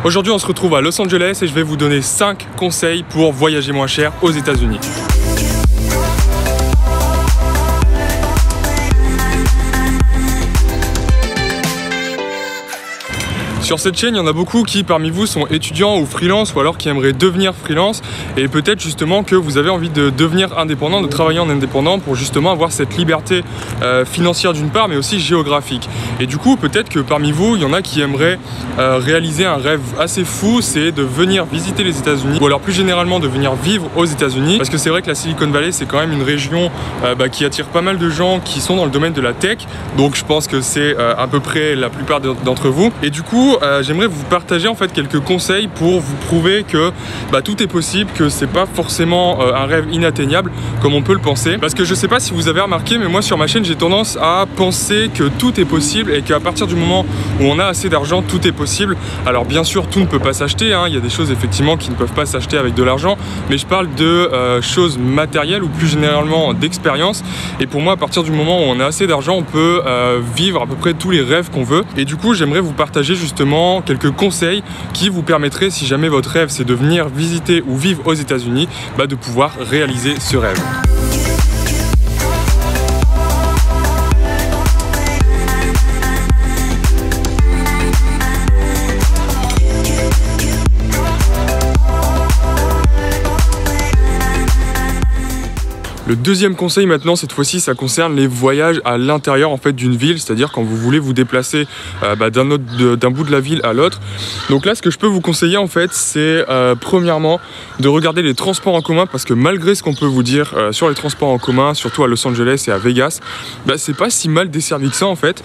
Aujourd'hui on se retrouve à Los Angeles et je vais vous donner 5 conseils pour voyager moins cher aux États-Unis. Sur cette chaîne, il y en a beaucoup qui parmi vous sont étudiants ou freelance ou alors qui aimeraient devenir freelance et peut-être justement que vous avez envie de devenir indépendant, de travailler en indépendant pour justement avoir cette liberté financière d'une part mais aussi géographique. Et du coup peut-être que parmi vous, il y en a qui aimeraient réaliser un rêve assez fou, c'est de venir visiter les États-Unis ou alors plus généralement de venir vivre aux États-Unis parce que c'est vrai que la Silicon Valley c'est quand même une région qui attire pas mal de gens qui sont dans le domaine de la tech, donc je pense que c'est à peu près la plupart d'entre vous. Et du coup j'aimerais vous partager en fait quelques conseils pour vous prouver que tout est possible, que c'est pas forcément un rêve inatteignable comme on peut le penser. Parce que je sais pas si vous avez remarqué, mais moi sur ma chaîne j'ai tendance à penser que tout est possible et qu'à partir du moment où on a assez d'argent, tout est possible. Alors bien sûr tout ne peut pas s'acheter, hein. Il y a des choses effectivement qui ne peuvent pas s'acheter avec de l'argent, mais je parle de choses matérielles ou plus généralement d'expérience. Et pour moi à partir du moment où on a assez d'argent, on peut vivre à peu près tous les rêves qu'on veut. Et du coup j'aimerais vous partager justement quelques conseils qui vous permettraient, si jamais votre rêve c'est de venir visiter ou vivre aux États-Unis, de pouvoir réaliser ce rêve. Le deuxième conseil maintenant, cette fois-ci, ça concerne les voyages à l'intérieur en fait d'une ville, c'est-à-dire quand vous voulez vous déplacer d'un bout de la ville à l'autre. Donc là, ce que je peux vous conseiller en fait, c'est premièrement de regarder les transports en commun parce que malgré ce qu'on peut vous dire sur les transports en commun, surtout à Los Angeles et à Vegas, c'est pas si mal desservi que ça en fait.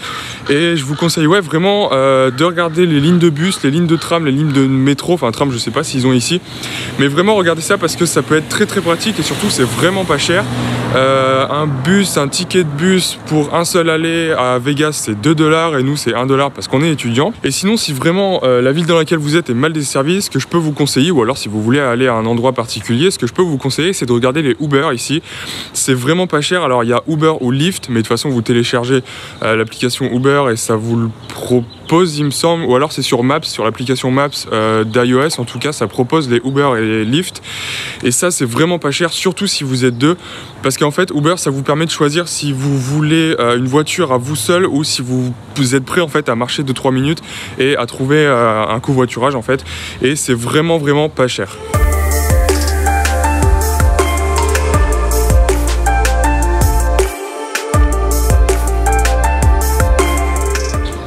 Et je vous conseille vraiment de regarder les lignes de bus, les lignes de tram, les lignes de métro, enfin tram, je sais pas s'ils ont ici, mais vraiment regardez ça parce que ça peut être très très pratique et surtout c'est vraiment pas cher. Un ticket de bus pour un seul aller à Vegas c'est 2 $ et nous c'est 1 $ parce qu'on est étudiant. Et sinon si vraiment la ville dans laquelle vous êtes est mal desservie, ce que je peux vous conseiller, ou alors si vous voulez aller à un endroit particulier, ce que je peux vous conseiller c'est de regarder les Uber ici. C'est vraiment pas cher. Alors il y a Uber ou Lyft, mais de toute façon vous téléchargez l'application Uber et ça vous le propose il me semble, ou alors c'est sur Maps, sur l'application Maps d'iOS en tout cas ça propose les Uber et les Lyft. Et ça c'est vraiment pas cher, surtout si vous êtes deux. Parce qu'en fait Uber ça vous permet de choisir si vous voulez une voiture à vous seul ou si vous êtes prêt en fait à marcher 2-3 minutes et à trouver un covoiturage en fait. Et c'est vraiment pas cher.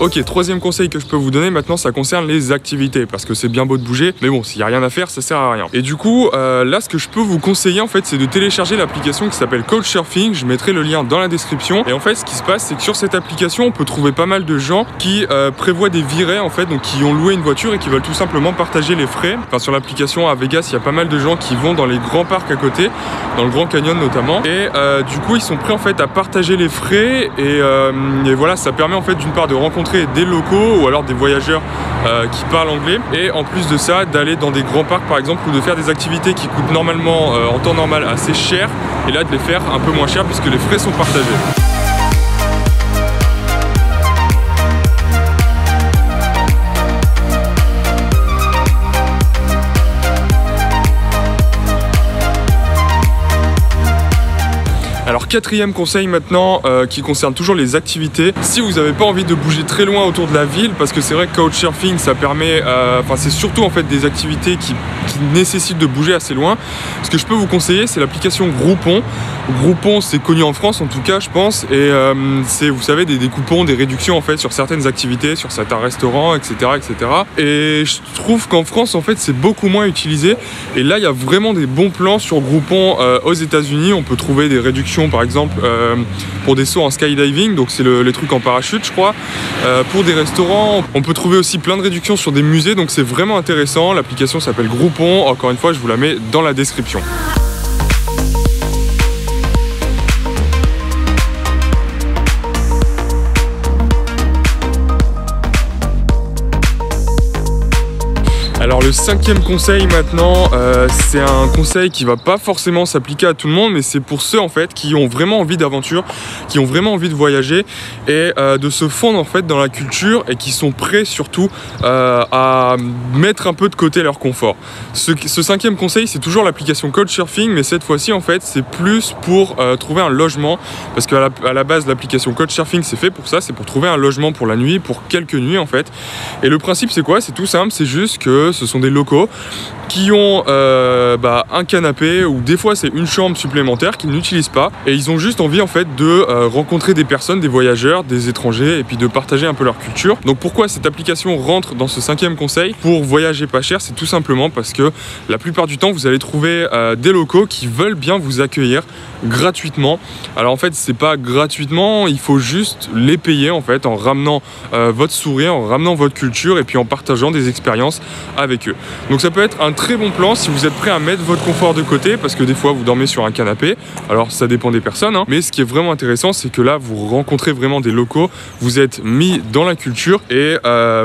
Ok, troisième conseil que je peux vous donner maintenant, ça concerne les activités parce que c'est bien beau de bouger, mais bon, s'il n'y a rien à faire, ça sert à rien. Et du coup, là, ce que je peux vous conseiller en fait, c'est de télécharger l'application qui s'appelle Couchsurfing. Je mettrai le lien dans la description. Et en fait, ce qui se passe, c'est que sur cette application, on peut trouver pas mal de gens qui prévoient des virées en fait, donc qui ont loué une voiture et qui veulent tout simplement partager les frais. Enfin, sur l'application à Vegas, il y a pas mal de gens qui vont dans les grands parcs à côté, dans le Grand Canyon notamment. Et du coup, ils sont prêts en fait à partager les frais et voilà, ça permet en fait d'une part de rencontrer des locaux ou alors des voyageurs qui parlent anglais et en plus de ça d'aller dans des grands parcs par exemple ou de faire des activités qui coûtent normalement en temps normal assez cher et là de les faire un peu moins cher puisque les frais sont partagés. Alors quatrième conseil maintenant qui concerne toujours les activités. Si vous n'avez pas envie de bouger très loin autour de la ville, parce que c'est vrai que Couchsurfing ça permet, c'est surtout en fait des activités qui nécessitent de bouger assez loin. Ce que je peux vous conseiller c'est l'application Groupon. Groupon c'est connu en France en tout cas je pense et c'est vous savez des coupons, des réductions en fait sur certaines activités, sur certains restaurants etc. Et je trouve qu'en France en fait c'est beaucoup moins utilisé et là il y a vraiment des bons plans sur Groupon aux États-Unis. On peut trouver des réductions par exemple pour des sauts en skydiving, donc c'est les trucs en parachute je crois. Pour des restaurants on peut trouver aussi plein de réductions sur des musées, donc c'est vraiment intéressant. L'application s'appelle Groupon, encore une fois je vous la mets dans la description. Alors le 5e conseil maintenant, c'est un conseil qui va pas forcément s'appliquer à tout le monde, mais c'est pour ceux en fait qui ont vraiment envie d'aventure, qui ont vraiment envie de voyager et de se fondre en fait dans la culture et qui sont prêts surtout à mettre un peu de côté leur confort. Ce 5e conseil, c'est toujours l'application Couchsurfing, mais cette fois-ci en fait c'est plus pour trouver un logement, parce qu'à la base l'application Couchsurfing c'est fait pour ça, c'est pour trouver un logement pour la nuit, pour quelques nuits en fait. Et le principe c'est quoi? C'est tout simple, c'est juste que ce sont des locaux qui ont un canapé ou des fois c'est une chambre supplémentaire qu'ils n'utilisent pas et ils ont juste envie en fait de rencontrer des personnes, des voyageurs, des étrangers et puis de partager un peu leur culture. Donc pourquoi cette application rentre dans ce 5e conseil? Pour voyager pas cher, c'est tout simplement parce que la plupart du temps vous allez trouver des locaux qui veulent bien vous accueillir gratuitement. Alors en fait c'est pas gratuitement, il faut juste les payer en fait en ramenant votre sourire, en ramenant votre culture et puis en partageant des expériences avec eux. Donc ça peut être un très bon plan si vous êtes prêt à mettre votre confort de côté, parce que des fois vous dormez sur un canapé, alors ça dépend des personnes, hein. Mais ce qui est vraiment intéressant c'est que là vous rencontrez vraiment des locaux, vous êtes mis dans la culture et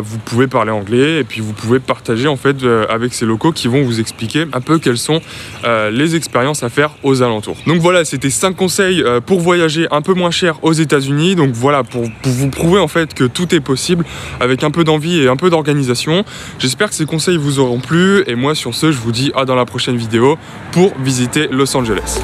vous pouvez parler anglais et puis vous pouvez partager en fait avec ces locaux qui vont vous expliquer un peu quelles sont les expériences à faire aux alentours. Donc voilà, c'était 5 conseils pour voyager un peu moins cher aux États-Unis. Donc voilà, pour vous prouver en fait que tout est possible avec un peu d'envie et un peu d'organisation. J'espère que ces conseils vous auront plu et moi sur ce je vous dis à dans la prochaine vidéo pour visiter Los Angeles.